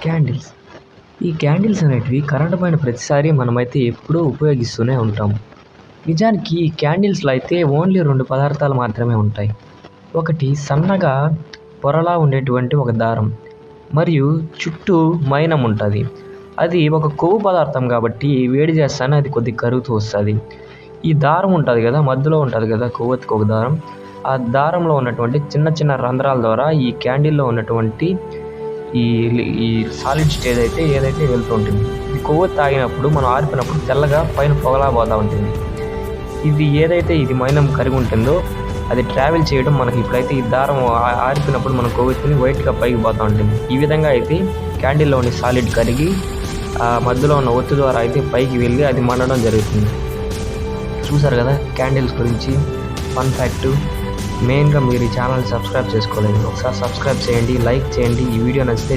Candles. ఈ candles అనేటివి current పోయిన ప్రతిసారి మనమైతే ఎప్పుడూ ఉపయోగిస్తూనే ఉంటాం. నిజానికి ఈ క్యాండిల్స్‌లో అయితే ఓన్లీ 2 పదార్థాలు మాత్రమే ఉంటాయి. ఒకటి సన్నగా పొరలా ఉండేటువంటి ఒక దారం మరియు చుట్టూ మైనం ఉంటది. అది ఒక కొవ్వు పదార్థం కాబట్టి వేడి చేస్తానే అది కొద్దిగా కరుగుతూ వస్తది. ఈ దారం ఉంటది గదా! మధ్యలో ఉంటది గదా! కొవ్వొత్తికి ఒక దారం. ఆ దారంలో ఉన్నటువంటి చిన్న చిన్న రంధ్రాల ద్వారా ఈ క్యాండిల్‌లో ఉన్నటువంటి ఈ ఈ సాలిడ్ స్టేజ్ ఏదైతే వెళ్తూ ఉంటుంది. ఈ కొవ్వొత్తి తాగినప్పుడు మనం ఆర్పినప్పుడు తెల్లగా పైన పొగలా పోతా ఉంటుంది. ఇది మైనం కరిగి ఉంటుందో అది ట్రావెల్ చేయడం మనకి ఇప్పుడైతే ఈ దారం ఆరిపినప్పుడు మనం కొవ్వొత్తిని వైట్‌గా పైకి పోతా ఉంటుంది. ఈ విధంగా అయితే క్యాండిల్‌లోని సాలిడ్ కరిగి మధ్యలో ఉన్న ఒత్తి ద్వారా అయితే పైకి వెళ్ళి అది మండడం జరుగుతుంది. చూసారు కదా క్యాండిల్స్ గురించి ఫన్ ఫ్యాక్ట్. మెయిన్గా మీరు ఈ ఛానల్ని సబ్స్క్రైబ్ చేసుకోలేదు. ఒకసారి సబ్స్క్రైబ్ చేయండి, లైక్ చేయండి, ఈ వీడియో నచ్చితే